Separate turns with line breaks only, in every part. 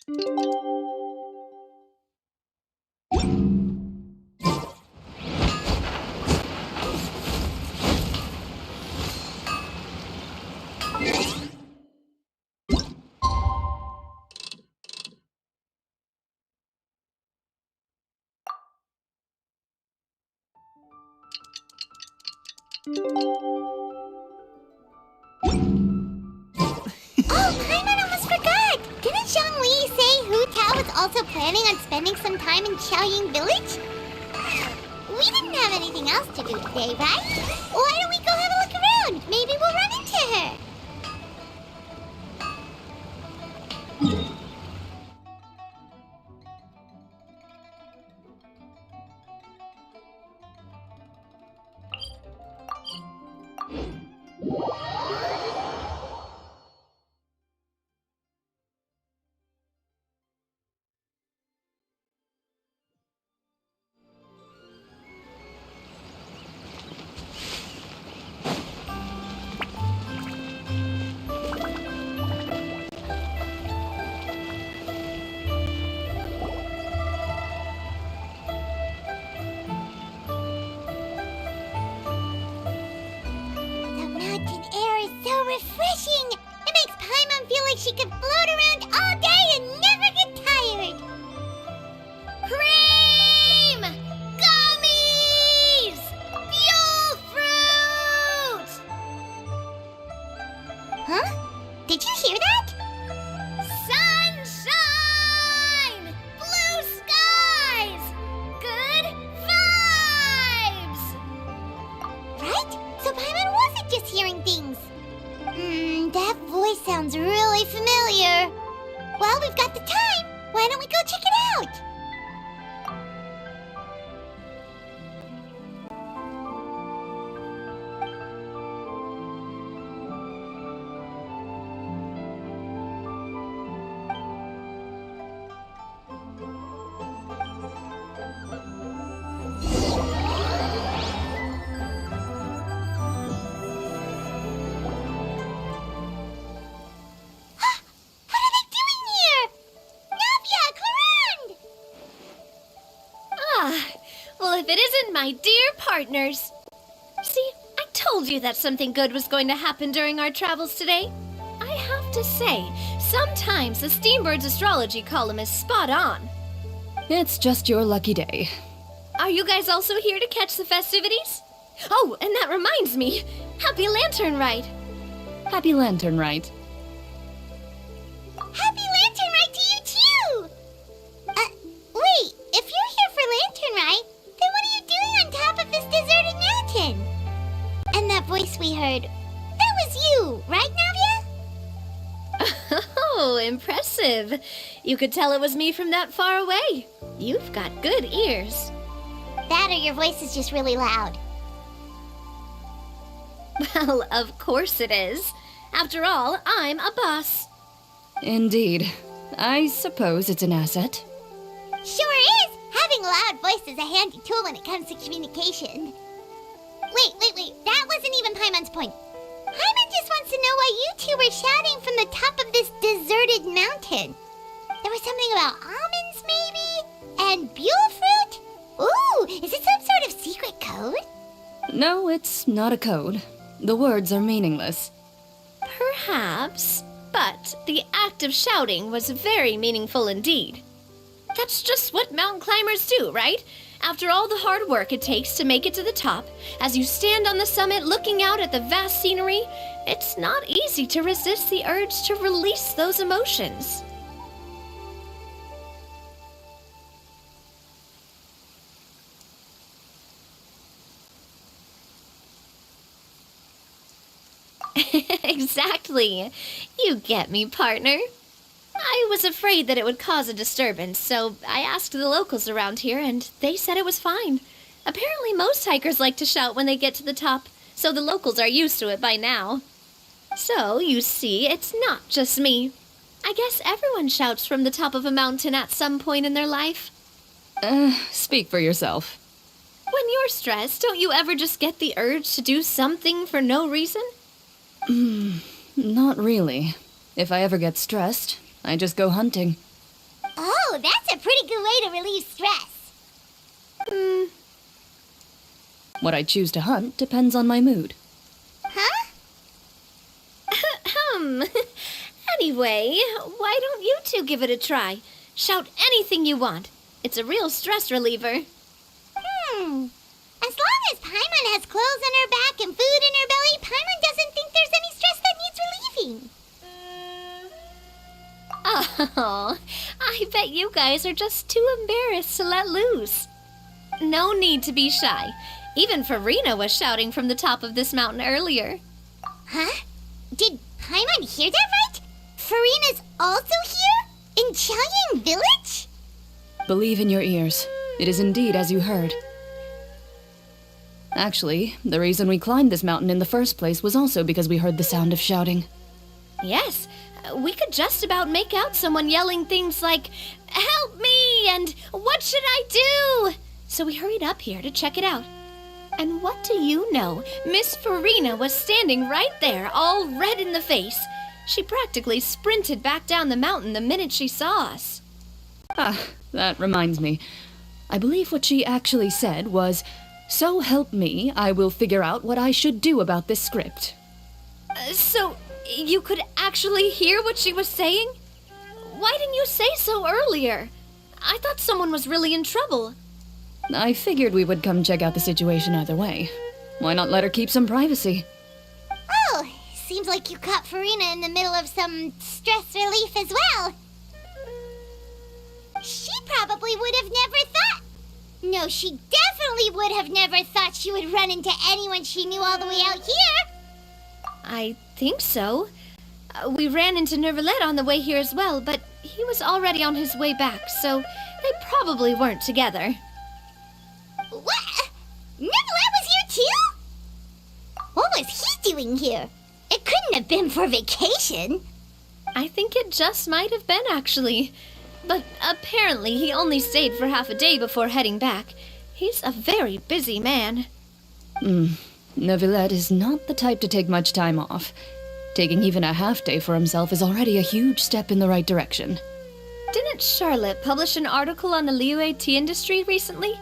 Paimon almost forgot! Didn't Zhongli say Hu Tao was also planning on spending some time in Xiaoying village? We didn't have anything else to do today, right? Why don't we go have a look around? Maybe we'll run into her. Refreshing! It makes Paimon feel like she could float around all day and never get tired! Cream! Gummies! Fuel fruit! Huh? Did you hear that? Sunshine! Blue skies! Good vibes! Right? So Paimon wasn't just hearing things. That voice sounds really familiar. Well, we've got the time. Why don't we go check it out?
If it isn't my dear partners. See, I told you that something good was going to happen during our travels today. I have to say, sometimes the Steambird's astrology column is spot on.
It's just your lucky day.
Are you guys also here to catch the festivities? Oh, and that reminds me. Happy Lantern Rite.
Happy Lantern Rite.
Happy Lantern Rite to you too! Wait, if you're here for Lantern Rite, then what are you doing on top of this deserted mountain? And that voice we heard, that was you, right, Navia?
Oh, impressive. You could tell it was me from that far away. You've got good ears.
That or your voice is just really loud.
Well, of course it is. After all, I'm a boss.
Indeed. I suppose it's an asset.
Sure is! Having a loud voice is a handy tool when it comes to communication. Wait. That wasn't even Paimon's point. Paimon just wants to know why you two were shouting from the top of this deserted mountain. There was something about almonds, maybe? And buell fruit? Ooh, is it some sort of secret code?
No, it's not a code. The words are meaningless.
Perhaps, but the act of shouting was very meaningful indeed. That's just what mountain climbers do, right? After all the hard work it takes to make it to the top, as you stand on the summit looking out at the vast scenery, it's not easy to resist the urge to release those emotions. Exactly. You get me, partner. I was afraid that it would cause a disturbance, so I asked the locals around here, and they said it was fine. Apparently most hikers like to shout when they get to the top, so the locals are used to it by now. So, you see, it's not just me. I guess everyone shouts from the top of a mountain at some point in their life.
Speak for yourself.
When you're stressed, don't you ever just get the urge to do something for no reason?
Not really. If I ever get stressed, I just go hunting.
Oh, that's a pretty good way to relieve stress.
What I choose to hunt depends on my mood.
Huh?
Anyway, why don't you two give it a try? Shout anything you want. It's a real stress reliever.
As long as Paimon has clothes on her back and food in her belly, Paimon doesn't think there's any stress that needs relieving.
Oh, I bet you guys are just too embarrassed to let loose. No need to be shy. Even Farina was shouting from the top of this mountain earlier.
Huh? Did Paimon hear that right? Farina's also here? In Chaoyang Village?
Believe in your ears. It is indeed as you heard. Actually, the reason we climbed this mountain in the first place was also because we heard the sound of shouting.
Yes, we could just about make out someone yelling things like, "Help me!" and "What should I do?" So we hurried up here to check it out. And what do you know? Miss Farina was standing right there, all red in the face. She practically sprinted back down the mountain the minute she saw us.
Ah, that reminds me. I believe what she actually said was, "So help me, I will figure out what I should do about this script."
So, you could actually hear what she was saying? Why didn't you say so earlier? I thought someone was really in trouble.
I figured we would come check out the situation either way. Why not let her keep some privacy?
Oh, seems like you caught Farina in the middle of some stress relief as well. She probably would have never thought. No, she definitely would have never thought she would run into anyone she knew all the way out here.
I think so. We ran into Nervalet on the way here as well, but he was already on his way back, so they probably weren't together.
What? Nervalet was here too? What was he doing here? It couldn't have been for vacation.
I think it just might have been, actually. But apparently he only stayed for half a day before heading back. He's a very busy man.
Neuvillette is not the type to take much time off. Taking even a half day for himself is already a huge step in the right direction.
Didn't Charlotte publish an article on the Liyue tea industry recently?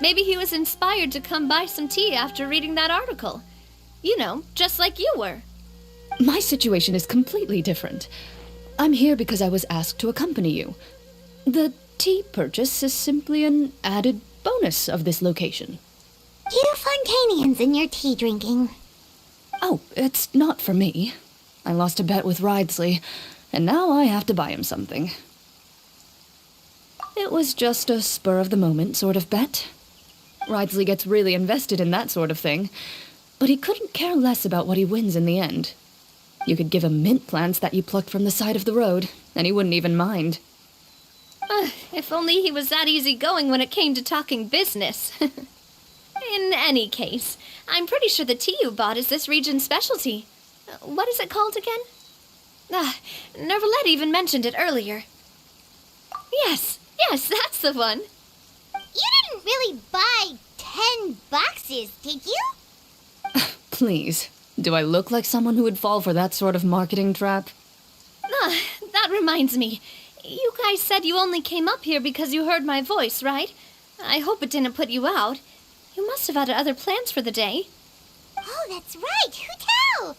Maybe he was inspired to come buy some tea after reading that article. You know, just like you were.
My situation is completely different. I'm here because I was asked to accompany you. The tea purchase is simply an added bonus of this location.
You Fontanians and your tea drinking.
Oh, it's not for me. I lost a bet with Ridesley, and now I have to buy him something. It was just a spur-of-the-moment sort of bet. Ridesley gets really invested in that sort of thing, but he couldn't care less about what he wins in the end. You could give him mint plants that you plucked from the side of the road, and he wouldn't even mind.
If only he was that easygoing when it came to talking business. In any case, I'm pretty sure the tea you bought is this region's specialty. What is it called again? Nervalet even mentioned it earlier. Yes, that's the one.
You didn't really buy 10 boxes, did you?
Please, do I look like someone who would fall for that sort of marketing trap?
That reminds me. You guys said you only came up here because you heard my voice, right? I hope it didn't put you out. You must have had other plans for the day.
Oh, that's right. Who tell?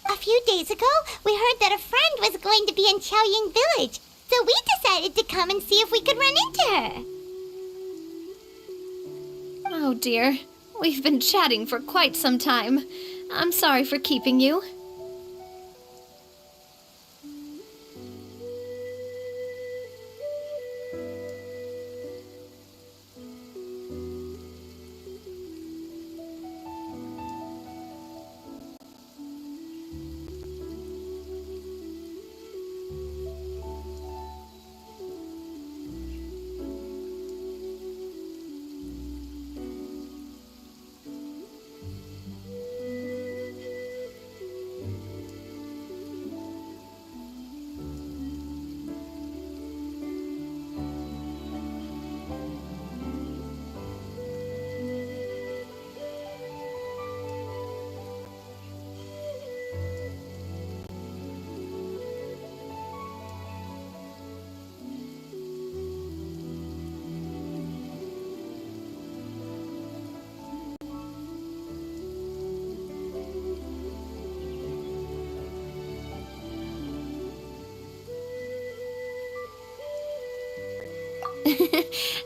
A few days ago, we heard that a friend was going to be in Chaoyang Village, so we decided to come and see if we could run into her.
Oh dear. We've been chatting for quite some time. I'm sorry for keeping you.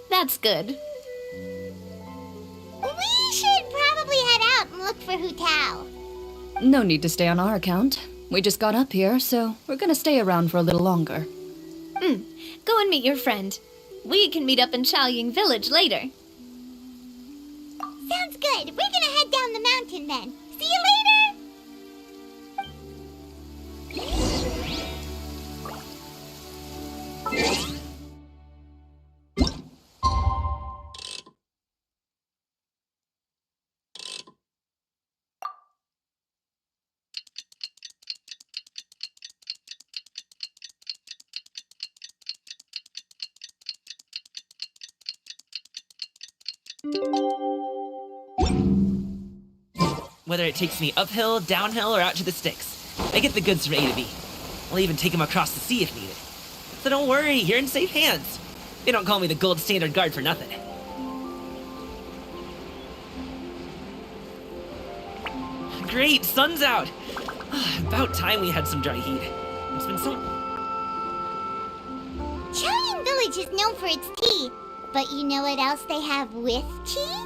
That's good.
We should probably head out and look for Hu Tao.
No need to stay on our account. We just got up here, so we're gonna stay around for a little longer.
Go and meet your friend. We can meet up in Chaoying Village later.
Sounds good. We're gonna head down the mountain then. See you later!
Whether it takes me uphill, downhill, or out to the sticks, I get the goods from A to B. I'll even take them across the sea if needed. So don't worry, you're in safe hands. They don't call me the gold standard guard for nothing. Great, sun's out. About time we had some dry heat. It's been so...
Chaoying Village is known for its tea, but you know what else they have with tea?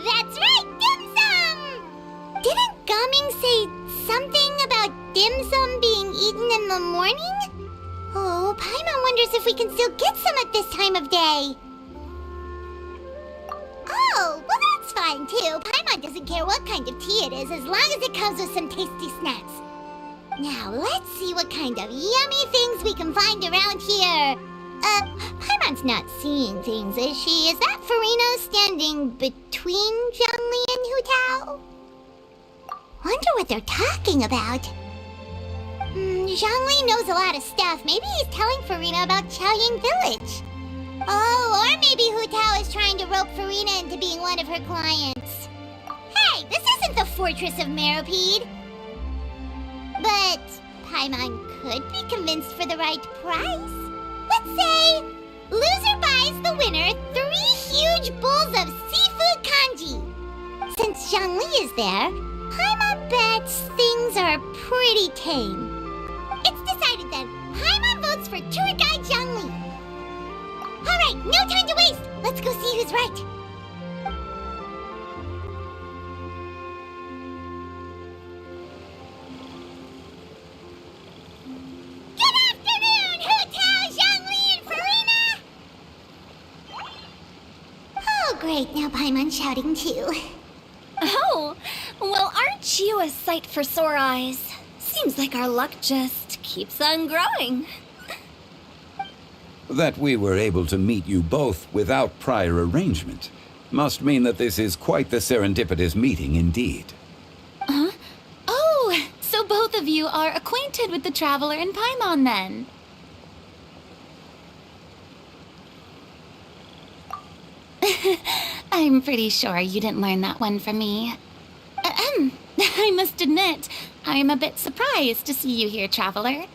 That's right, dim sum! Didn't Gaming say something about dim sum being eaten in the morning? Oh, Paimon wonders if we can still get some at this time of day. Oh, well that's fine too. Paimon doesn't care what kind of tea it is as long as it comes with some tasty snacks. Now, let's see what kind of yummy things we can find around here. Paimon's not seeing things, is she? Is that Farino standing between Zhongli and Hu Tao? Wonder what they're talking about. Zhongli knows a lot of stuff. Maybe he's telling Farina about Chaoying Village. Oh, or maybe Hu Tao is trying to rope Farina into being one of her clients. Hey, this isn't the Fortress of Meropide. But Paimon could be convinced for the right price. Let's say loser buys the winner 3 huge bowls of seafood kanji. Since Zhongli is there, Paimon bets things are pretty tame. It's decided then. Paimon votes for tour guide Zhongli. All right, no time to waste. Let's go see who's right. Great, now Paimon's shouting too.
Oh, well, aren't you a sight for sore eyes? Seems like our luck just keeps on growing.
That we were able to meet you both without prior arrangement must mean that this is quite the serendipitous meeting indeed.
Huh? Oh, so both of you are acquainted with the Traveler and Paimon then? I'm pretty sure you didn't learn that one from me. I must admit, I'm a bit surprised to see you here, Traveler.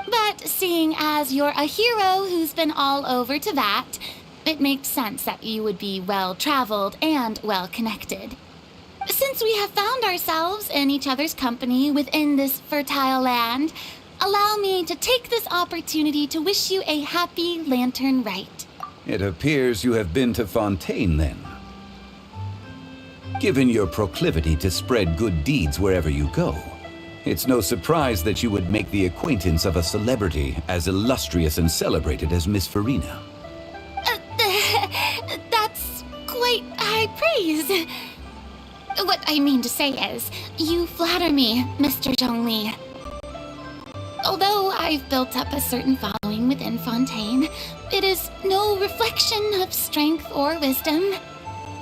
But seeing as you're a hero who's been all over Teyvat, it makes sense that you would be well-traveled and well-connected. Since we have found ourselves in each other's company within this fertile land, allow me to take this opportunity to wish you a happy Lantern Rite.
It appears you have been to Fontaine, then. Given your proclivity to spread good deeds wherever you go, it's no surprise that you would make the acquaintance of a celebrity as illustrious and celebrated as Miss Farina.
That's quite high praise. What I mean to say is, you flatter me, Mr. Zhongli. Although I've built up a certain following within Fontaine, it is no reflection of strength or wisdom.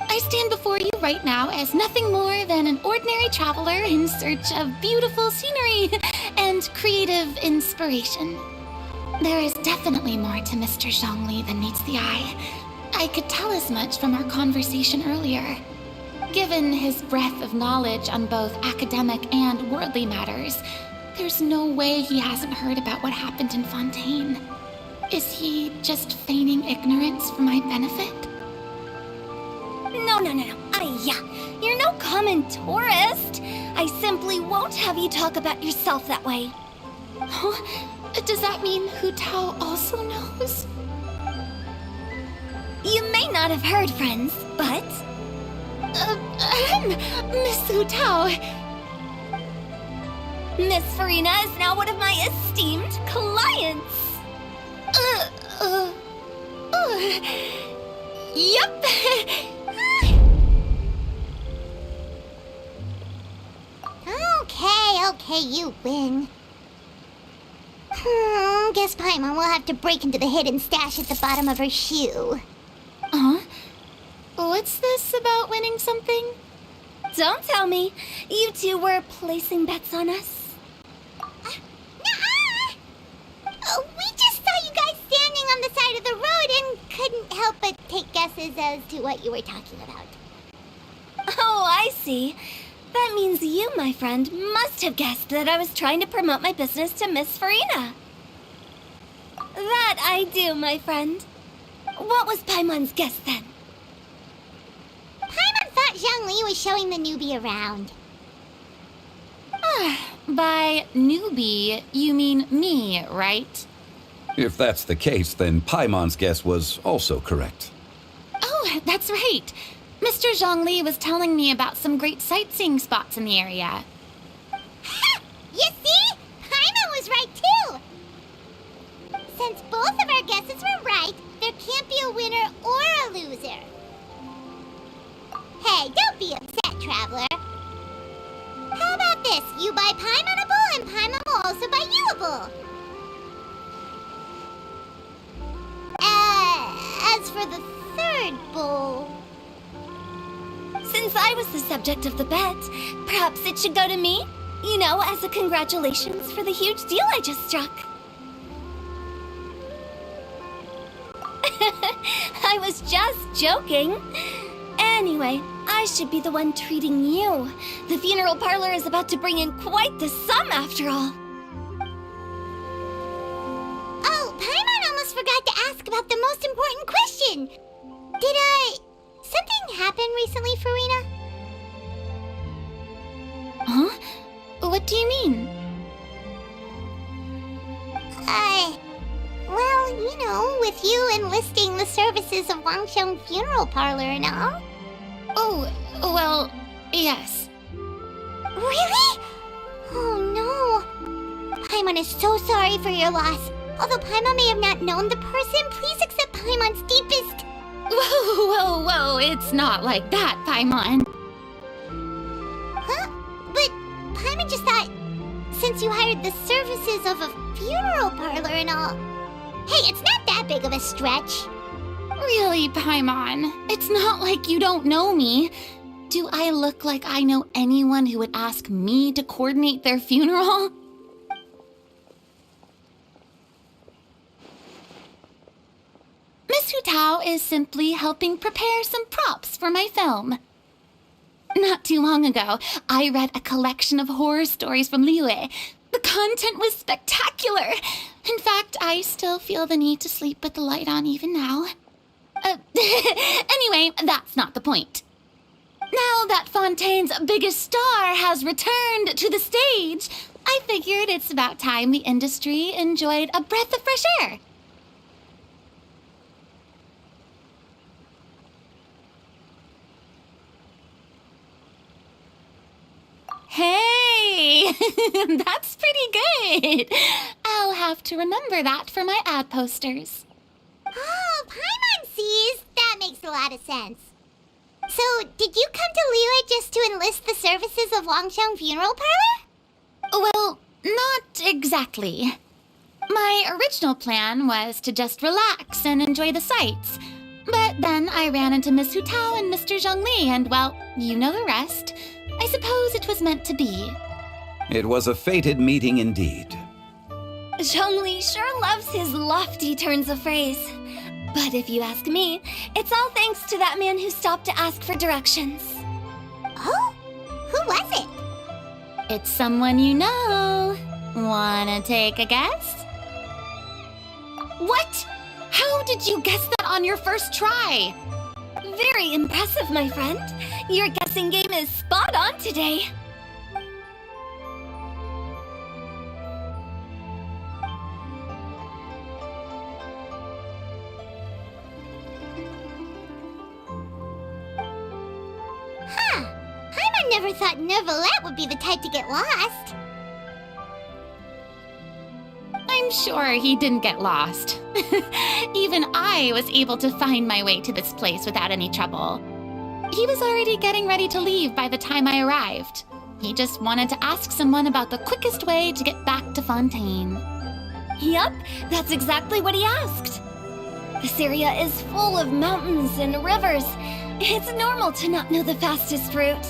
I stand before you right now as nothing more than an ordinary traveler in search of beautiful scenery and creative inspiration. There is definitely more to Mr. Zhongli than meets the eye. I could tell as much from our conversation earlier. Given his breadth of knowledge on both academic and worldly matters, there's no way he hasn't heard about what happened in Fontaine. Is he just feigning ignorance for my benefit?
No. You're no common tourist. I simply won't have you talk about yourself that way.
Does that mean Hu Tao also knows?
You may not have heard, friends, but...
Miss Hu Tao.
Miss Farina is now one of my esteemed clients.
Yep.
Okay, you win. Guess Paimon will have to break into the hidden stash at the bottom of her shoe.
What's this about winning something?
Don't tell me. You two were placing bets on us.
Nuh-uh! We just saw you guys standing on the side of the road and couldn't help but take guesses as to what you were talking about.
Oh, I see. That means you, my friend, must have guessed that I was trying to promote my business to Miss Farina. That I do, my friend. What was Paimon's guess then?
Paimon thought Zhongli was showing the newbie around.
By newbie, you mean me, right?
If that's the case, then Paimon's guess was also correct.
Oh, that's right. Mr. Zhongli was telling me about some great sightseeing spots in the area.
Ha! You see? Paimon was right too! Since both of our guesses were right, there can't be a winner or a loser. Hey, don't be upset, Traveler. How about this? You buy Paimon a bowl, and Paimon will also buy you a bowl. As for the third bowl...
Since I was the subject of the bet, perhaps it should go to me? You know, as a congratulations for the huge deal I just struck. I was just joking. Anyway, I should be the one treating you. The funeral parlor is about to bring in quite the sum after all.
Oh, Paimon almost forgot to ask about the most important question. Did, something happen recently, Farina?
Huh? What do you mean?
Well, you know, with you enlisting the services of Wangsheng Funeral Parlor and all.
Oh, well, yes.
Really? Oh no. Paimon is so sorry for your loss. Although Paimon may have not known the person, please accept Paimon's deepest...
Whoa, it's not like that, Paimon.
Huh? But Paimon just thought, since you hired the services of a funeral parlor and all... Hey, it's not that big of a stretch.
Really, Paimon, it's not like you don't know me. Do I look like I know anyone who would ask me to coordinate their funeral? Miss Hu Tao is simply helping prepare some props for my film. Not too long ago, I read a collection of horror stories from Liyue. The content was spectacular. In fact, I still feel the need to sleep with the light on even now. Anyway, that's not the point. Now that Fontaine's biggest star has returned to the stage, I figured it's about time the industry enjoyed a breath of fresh air. Hey, that's pretty good. I'll have to remember that for my ad posters.
Oh, Paimon sees. That makes a lot of sense. So, did you come to Liyue just to enlist the services of Wangsheng Funeral Parlor?
Well, not exactly. My original plan was to just relax and enjoy the sights. But then I ran into Miss Hu Tao and Mr. Zhongli, and well, you know the rest. I suppose it was meant to be.
It was a fated meeting indeed.
Zhongli sure loves his lofty turns of phrase. But if you ask me, it's all thanks to that man who stopped to ask for directions.
Oh? Who was it?
It's someone you know. Wanna take a guess?
What?
How did you guess that on your first try?
Very impressive, my friend. Your guessing game is spot on today.
never thought Neuvillette would be the type to get lost.
I'm sure he didn't get lost. Even I was able to find my way to this place without any trouble. He was already getting ready to leave by the time I arrived. He just wanted to ask someone about the quickest way to get back to Fontaine.
Yup, that's exactly what he asked. This area is full of mountains and rivers. It's normal to not know the fastest route.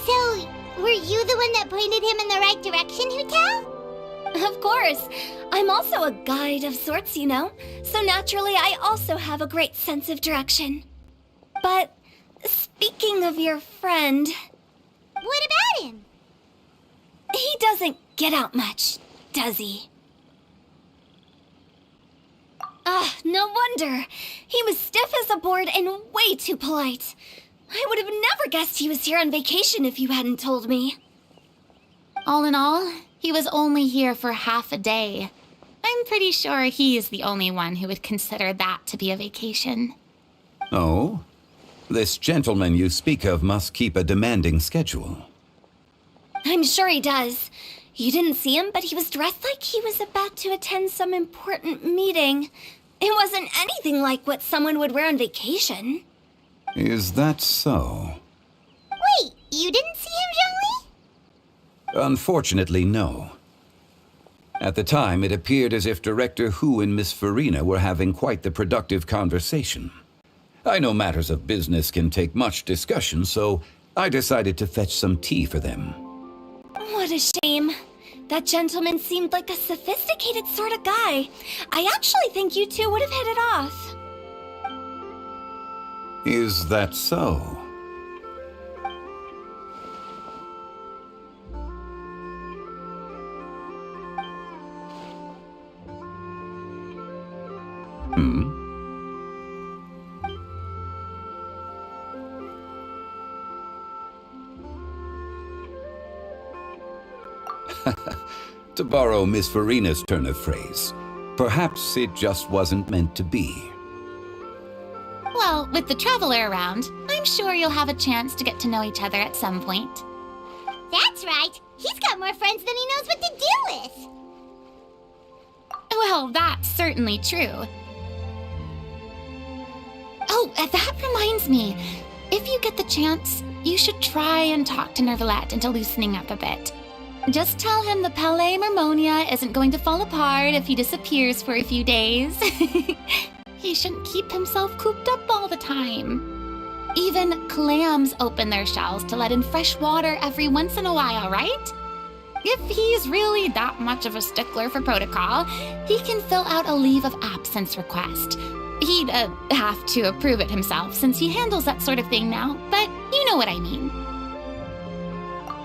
So, were you the one that pointed him in the right direction, Hu-Tao?
Of course. I'm also a guide of sorts, you know. So naturally, I also have a great sense of direction. But speaking of your friend,
What about him?
he doesn't get out much, does he? No wonder. He was stiff as a board and way too polite. I would have never guessed he was here on vacation if you hadn't told me.
All in all, he was only here for half a day. I'm pretty sure he is the only one who would consider that to be a vacation.
Oh? This gentleman you speak of must keep a demanding schedule.
I'm sure he does. You didn't see him, but he was dressed like he was about to attend some important meeting. It wasn't anything like what someone would wear on vacation.
Is that so?
Wait, you didn't see him, Zhongli?
Unfortunately, no. At the time, it appeared as if Director Hu and Miss Farina were having quite the productive conversation. I know matters of business can take much discussion, so I decided to fetch some tea for them.
What a shame. That gentleman seemed like a sophisticated sort of guy. I actually think you two would have hit it off.
Is that so? To borrow Miss Farina's turn of phrase, perhaps it just wasn't meant to be.
Well, with the traveler around, I'm sure you'll have a chance to get to know each other at some point.
That's right. He's got more friends than he knows what to do with.
Well, that's certainly true. Oh, that reminds me. If you get the chance, you should try and talk to Neuvillette into loosening up a bit. Just tell him the Palais Mermonia isn't going to fall apart if he disappears for a few days. He shouldn't keep himself cooped up all the time. Even clams open their shells to let in fresh water every once in a while, right? If he's really that much of a stickler for protocol, he can fill out a leave of absence request. He'd have to approve it himself since he handles that sort of thing now, but you know what I mean.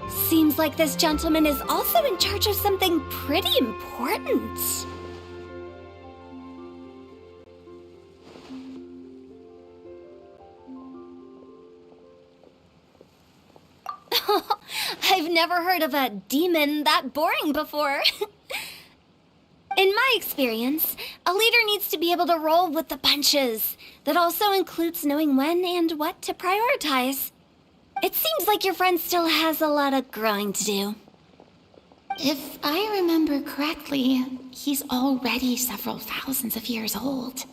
Seems like this gentleman is also in charge of something pretty important. I've never heard of a demon that boring before. In my experience, a leader needs to be able to roll with the punches. That also includes knowing when and what to prioritize. It seems like your friend still has a lot of growing to do.
If I remember correctly, he's already several thousands of years old.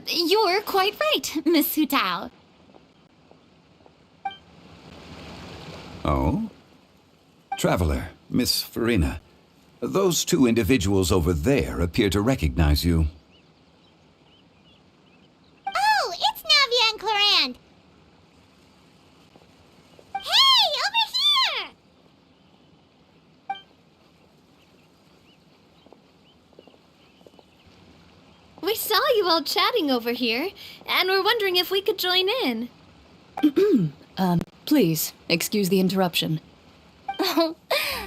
You're quite right, Miss Hu-Tao.
Oh? Traveler, Miss Farina, those two individuals over there appear to recognize you.
Oh, it's Navia and Clarand. Hey, over here!
We saw you all chatting over here, and we're wondering if we could join in.
Please, excuse the interruption.
Oh,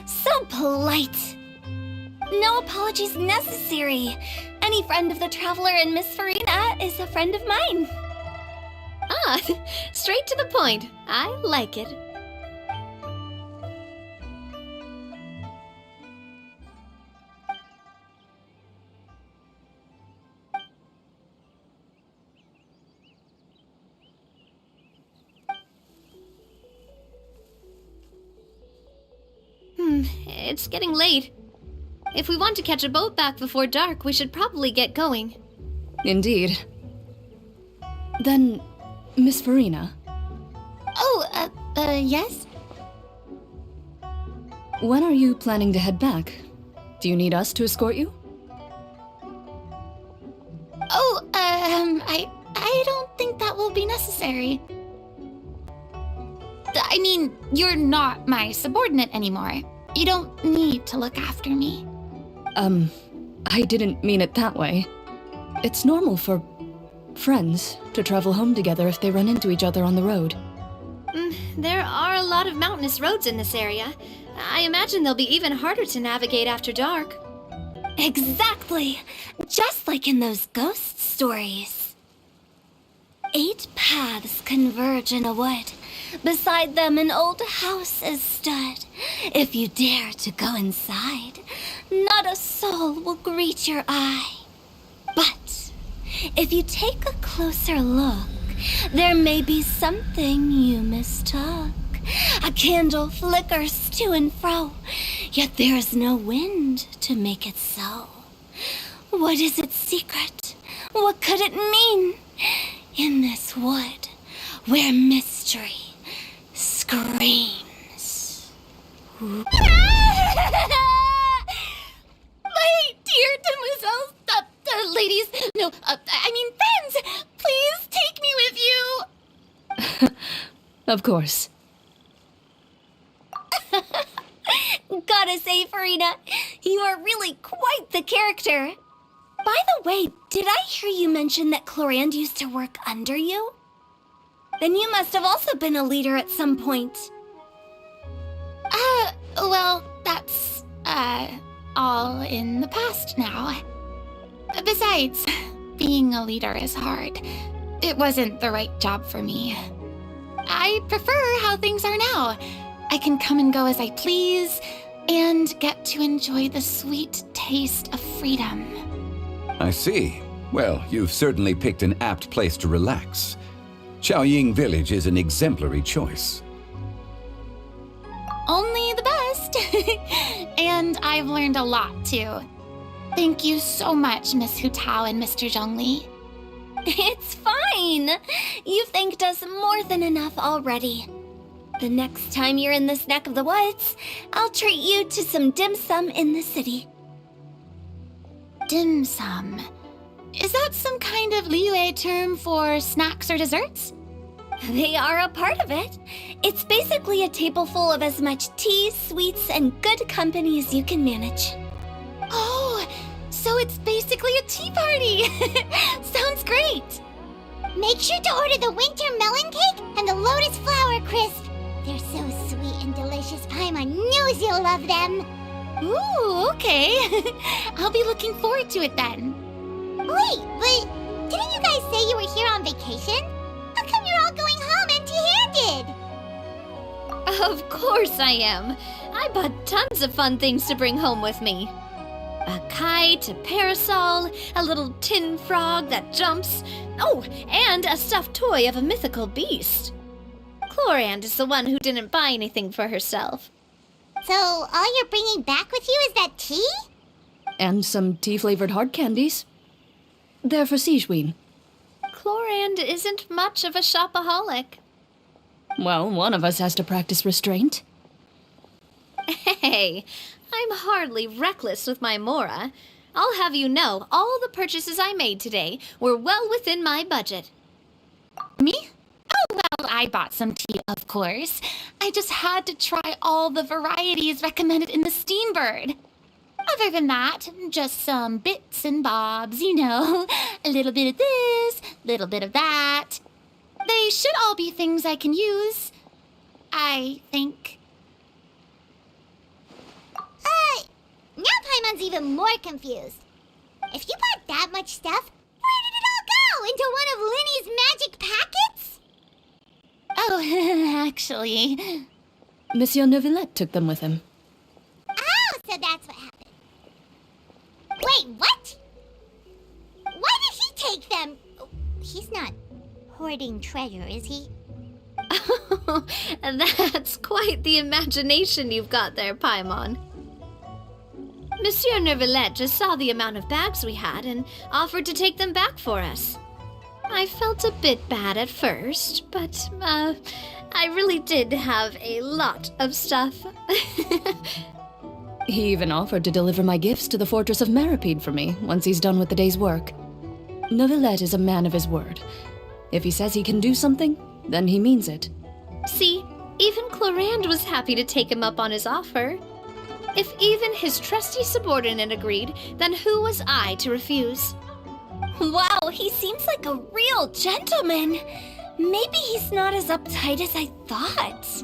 so polite. No apologies necessary. Any friend of the Traveler and Miss Farina is a friend of mine.
Ah, straight to the point. I like it.
It's getting late. If we want to catch a boat back before dark, we should probably get going.
Indeed. Then, Miss Farina,
Oh, yes?
when are you planning to head back? Do you need us to escort you?
Oh, I don't think that will be necessary. I mean, you're not my subordinate anymore. You don't need to look after me.
I didn't mean it that way. It's normal for friends to travel home together if they run into each other on the road.
There are a lot of mountainous roads in this area. I imagine they'll be even harder to navigate after dark.
Exactly! Just like in those ghost stories. 8 paths converge in a wood. Beside them an old house is stood. If you dare to go inside, not a soul will greet your eye. But if you take a closer look, there may be something you mistook. A candle flickers to and fro, yet there is no wind to make it so. What is its secret? What could it mean? In this wood, where mystery screams.
My dear demoiselles, ladies, no, I mean friends, please take me with you.
Of course.
Gotta say, Farina, you are really quite the character. By the way, did I hear you mention that Clorand used to work under you? Then you must have also been a leader at some point.
Well, that's, all in the past now. Besides, being a leader is hard. It wasn't the right job for me. I prefer how things are now. I can come and go as I please, and get to enjoy the sweet taste of freedom.
I see. Well, you've certainly picked an apt place to relax. Xiaoying Village is an exemplary choice.
Only the best. And I've learned a lot, too. Thank you so much, Miss Hu Tao and Mr. Zhongli.
It's fine. You've thanked us more than enough already. The next time you're in this neck of the woods, I'll treat you to some dim sum in the city.
Dim sum. Is that some kind of Liyue term for snacks or desserts?
They are a part of it. It's basically a table full of as much tea, sweets, and good company as you can manage.
Oh, so it's basically a tea party. Sounds great.
Make sure to order the winter melon cake and the lotus flower crisp. They're so sweet and delicious, Paimon knows you'll love them.
Ooh, okay. I'll be looking forward to it then.
Wait, but didn't you guys say you were here on vacation? How come you're all going home empty-handed?
Of course I am. I bought tons of fun things to bring home with me. A kite, a parasol, a little tin frog that jumps. Oh, and a stuffed toy of a mythical beast. Clorand is the one who didn't buy anything for herself.
So all you're bringing back with you is that tea?
And some tea-flavored hard candies. They're for Sigewin.
Clorand isn't much of a shopaholic.
Well, one of us has to practice restraint.
Hey, I'm hardly reckless with my Mora. I'll have you know, all the purchases I made today were well within my budget.
Me? Oh, well, I bought some tea, of course. I just had to try all the varieties recommended in the Steambird. Other than that, just some bits and bobs, you know. A little bit of this, little bit of that. They should all be things I can use, I think.
Now Paimon's even more confused. If you bought that much stuff, where did it all go? Into one of Linny's magic packets?
Oh, actually...
Monsieur Neuvillette took them with him.
Oh, so that's what happened. Wait, what? Why did he take them? He's not hoarding treasure, is he?
That's quite the imagination you've got there, Paimon. Monsieur Neuvillette just saw the amount of bags we had and offered to take them back for us. I felt a bit bad at first, but, I really did have a lot of stuff.
He even offered to deliver my gifts to the Fortress of Meripede for me once he's done with the day's work. Neuvillette is a man of his word. If he says he can do something, then he means it.
See, even Clorand was happy to take him up on his offer. If even his trusty subordinate agreed, then who was I to refuse?
Wow, he seems like a real gentleman. Maybe he's not as uptight as I thought.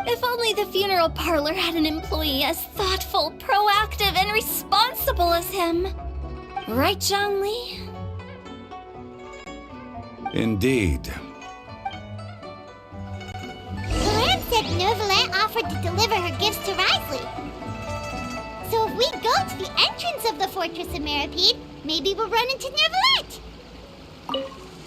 If only the funeral parlor had an employee as thoughtful, proactive, and responsible as him. Right, Zhongli?
Indeed.
Clorand said Neuvillette offered to deliver her gifts to Risley. So if we go to the entrance of the Fortress of Meripede, maybe we'll run into Neuvillette.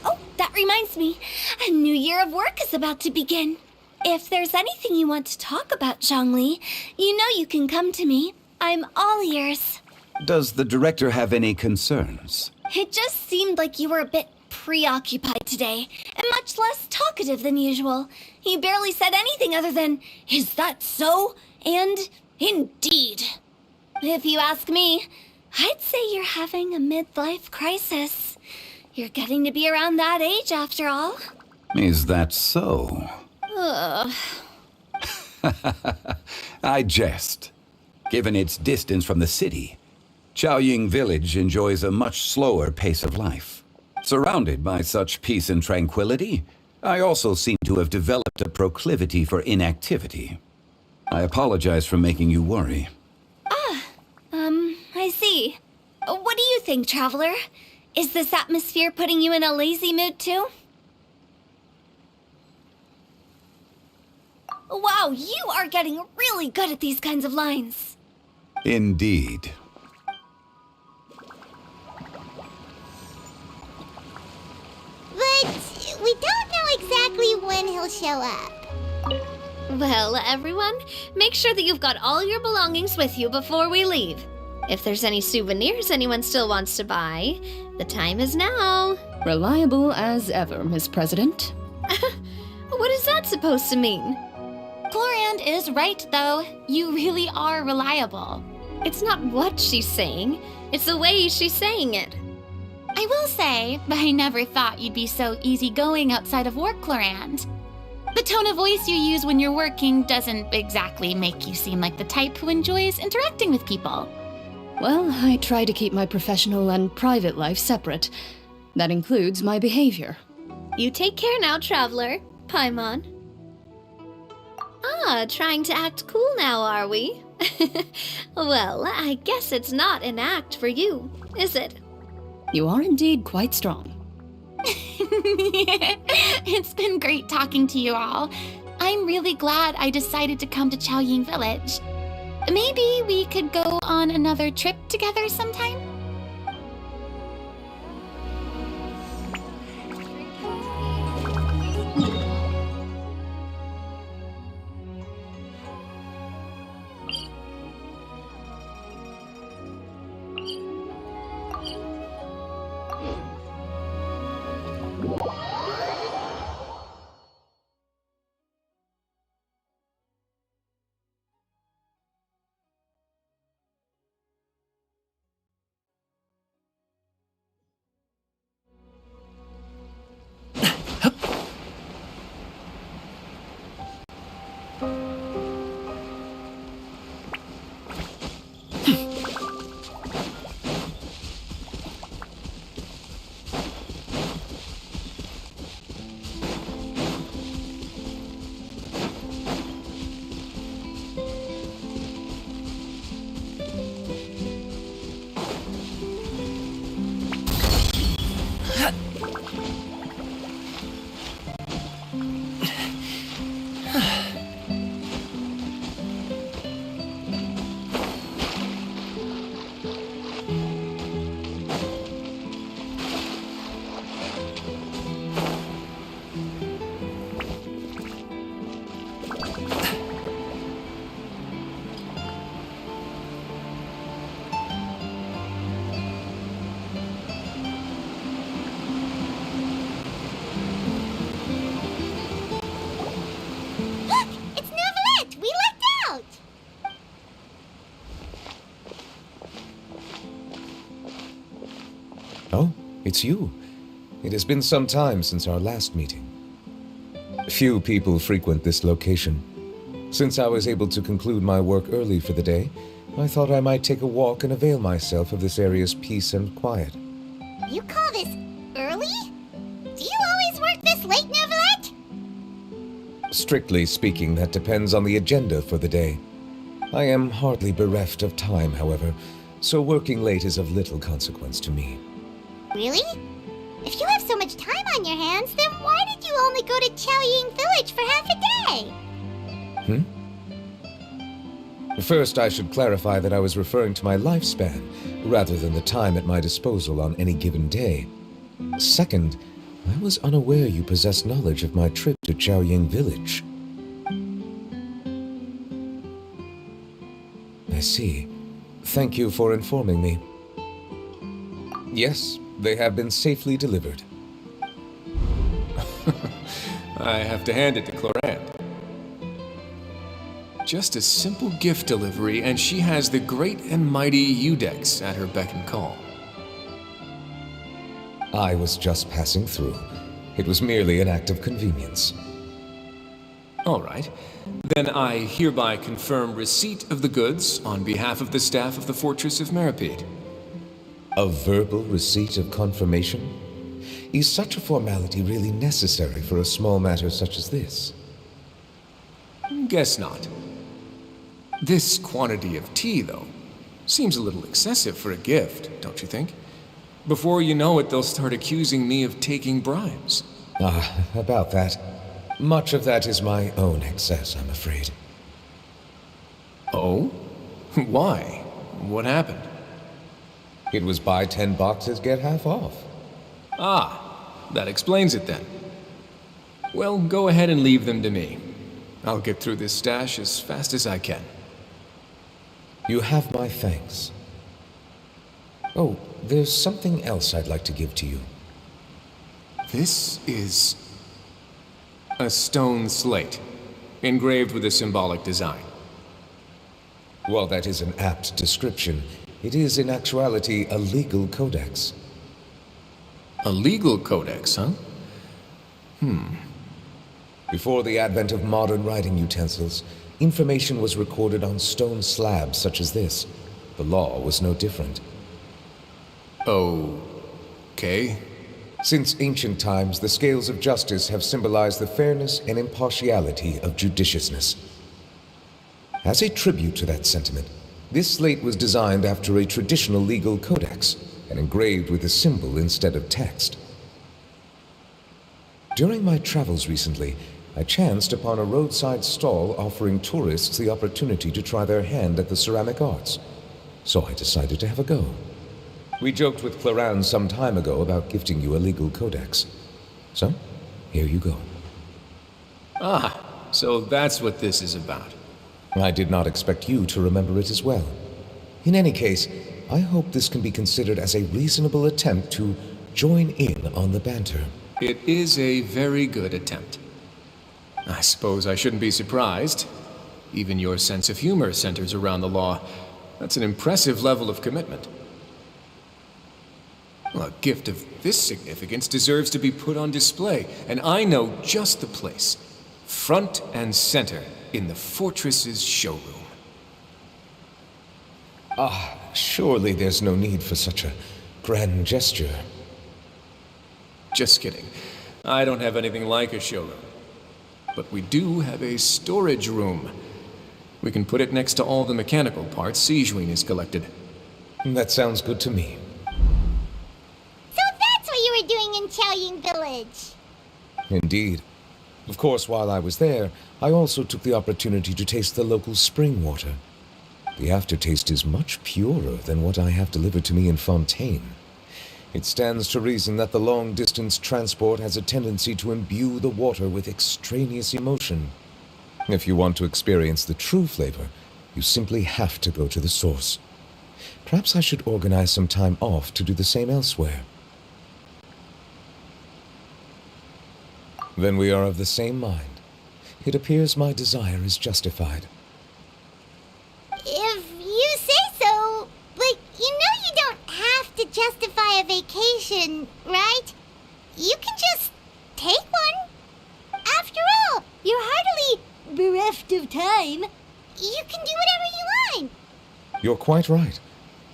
Oh, that reminds me. A new year of work is about to begin. If there's anything you want to talk about, Zhongli, you know you can come to me. I'm all ears.
Does the director have any concerns?
It just seemed like you were a bit preoccupied today, and much less talkative than usual. You barely said anything other than, "Is that so?" and "Indeed." If you ask me, I'd say you're having a midlife crisis. You're getting to be around that age after all.
Is that so?
Ugh.
I jest. Given its distance from the city, Chaoying Village enjoys a much slower pace of life. Surrounded by such peace and tranquility, I also seem to have developed a proclivity for inactivity. I apologize for making you worry.
I see. What do you think, Traveler? Is this atmosphere putting you in a lazy mood too? Wow, you are getting really good at these kinds of lines.
Indeed.
But we don't know exactly when he'll show up.
Well, everyone, make sure that you've got all your belongings with you before we leave. If there's any souvenirs anyone still wants to buy, the time is now.
Reliable as ever, Miss President.
What is that supposed to mean?
Clorand is right, though. You really are reliable.
It's not what she's saying, it's the way she's saying it.
I will say, I never thought you'd be so easygoing outside of work, Clorand. The tone of voice you use when you're working doesn't exactly make you seem like the type who enjoys interacting with people.
Well, I try to keep my professional and private life separate. That includes my behavior.
You take care now, Traveler. Paimon. Ah, trying to act cool now, are we? Well, I guess it's not an act for you, is it?
You are indeed quite strong.
It's been great talking to you all. I'm really glad I decided to come to Chaoying Village. Maybe we could go on another trip together sometime?
Oh, it's you. It has been some time since our last meeting. Few people frequent this location. Since I was able to conclude my work early for the day, I thought I might take a walk and avail myself of this area's peace and quiet.
You call this early? Do you always work this late, Neuvillette?
Strictly speaking, that depends on the agenda for the day. I am hardly bereft of time, however, so working late is of little consequence to me.
Really? If you have so much time on your hands, then why did you only go to Chaoying Village for half a day?
First, I should clarify that I was referring to my lifespan, rather than the time at my disposal on any given day. Second, I was unaware you possessed knowledge of my trip to Chaoying Village. I see. Thank you for informing me. Yes, they have been safely delivered.
I have to hand it to Clorand. Just a simple gift delivery, and she has the great and mighty Udex at her beck and call.
I was just passing through. It was merely an act of convenience.
All right. Then I hereby confirm receipt of the goods on behalf of the staff of the Fortress of Meripede.
A verbal receipt of confirmation? Is such a formality really necessary for a small matter such as this?
Guess not. This quantity of tea, though, seems a little excessive for a gift, don't you think? Before you know it, they'll start accusing me of taking bribes.
About that. Much of that is my own excess, I'm afraid.
Oh? Why? What happened?
It was buy 10 boxes, get half off.
That explains it then. Well, go ahead and leave them to me. I'll get through this stash as fast as I can.
You have my thanks. Oh, there's something else I'd like to give to you.
This is a stone slate, engraved with a symbolic design.
While that is an apt description, it is in actuality a legal codex.
A legal codex, huh?
Before the advent of modern writing utensils, information was recorded on stone slabs such as this. The law was no different.
Okay.
Since ancient times, the scales of justice have symbolized the fairness and impartiality of judiciousness. As a tribute to that sentiment, this slate was designed after a traditional legal codex and engraved with a symbol instead of text. During my travels recently, I chanced upon a roadside stall offering tourists the opportunity to try their hand at the ceramic arts, so I decided to have a go. We joked with Clorand some time ago about gifting you a legal codex. So, here you go.
So that's what this is about.
I did not expect you to remember it as well. In any case, I hope this can be considered as a reasonable attempt to join in on the banter.
It is a very good attempt. I suppose I shouldn't be surprised. Even your sense of humor centers around the law. That's an impressive level of commitment. Well, a gift of this significance deserves to be put on display, and I know just the place. Front and center in the fortress's showroom.
Surely there's no need for such a grand gesture.
Just kidding. I don't have anything like a showroom. But we do have a storage room. We can put it next to all the mechanical parts Sijuin has collected.
That sounds good to me.
So that's what you were doing in Chaoying Village.
Indeed. Of course, while I was there, I also took the opportunity to taste the local spring water. The aftertaste is much purer than what I have delivered to me in Fontaine. It stands to reason that the long-distance transport has a tendency to imbue the water with extraneous emotion. If you want to experience the true flavor, you simply have to go to the source. Perhaps I should organize some time off to do the same elsewhere. Then we are of the same mind. It appears my desire is justified.
If you say so, but you know you don't have to to justify a vacation, right? You can just take one. After all, you're hardly bereft of time. You can do whatever you want.
You're quite right.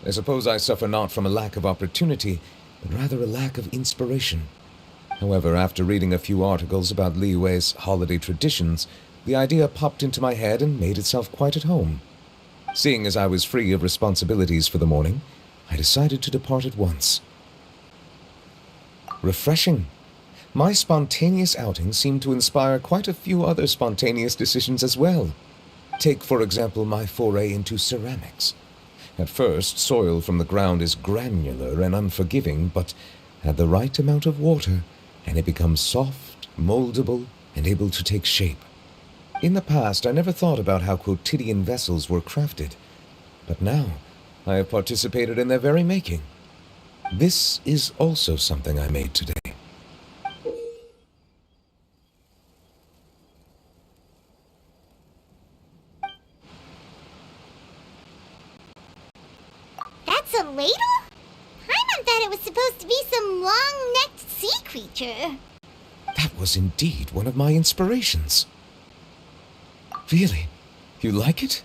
I suppose I suffer not from a lack of opportunity, but rather a lack of inspiration. However, after reading a few articles about Liyue's holiday traditions, the idea popped into my head and made itself quite at home. Seeing as I was free of responsibilities for the morning, I decided to depart at once. Refreshing. My spontaneous outing seemed to inspire quite a few other spontaneous decisions as well. Take, for example, my foray into ceramics. At first, soil from the ground is granular and unforgiving, but add the right amount of water, and it becomes soft, moldable, and able to take shape. In the past, I never thought about how quotidian vessels were crafted, but now I have participated in their very making. This is also something I made today.
That's a ladle? Paimon thought it was supposed to be some long-necked sea creature.
That was indeed one of my inspirations. Really? You like it?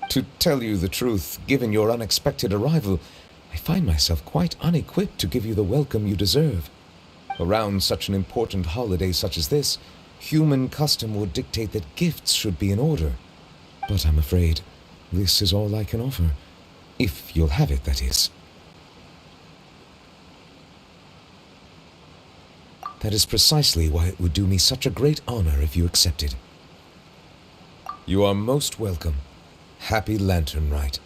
To tell you the truth, given your unexpected arrival, I find myself quite unequipped to give you the welcome you deserve. Around such an important holiday such as this, human custom would dictate that gifts should be in order. But I'm afraid this is all I can offer. If you'll have it, that is. That is precisely why it would do me such a great honor if you accepted. You are most welcome. Happy Lantern Rite.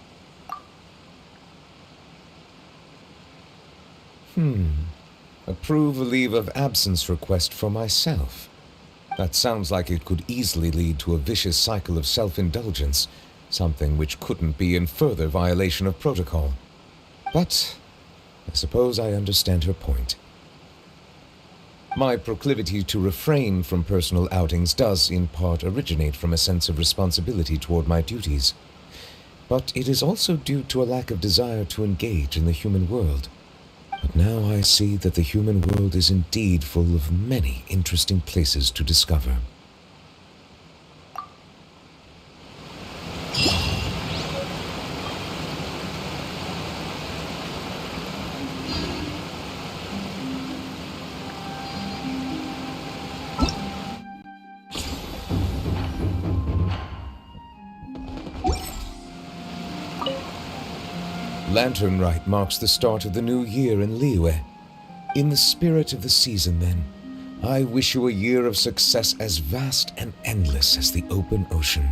Approve a leave of absence request for myself. That sounds like it could easily lead to a vicious cycle of self-indulgence, something which couldn't be in further violation of protocol. But I suppose I understand her point. My proclivity to refrain from personal outings does, in part, originate from a sense of responsibility toward my duties. But it is also due to a lack of desire to engage in the human world. But now I see that the human world is indeed full of many interesting places to discover. Lantern Rite marks the start of the new year in Liyue. In the spirit of the season, then, I wish you a year of success as vast and endless as the open ocean.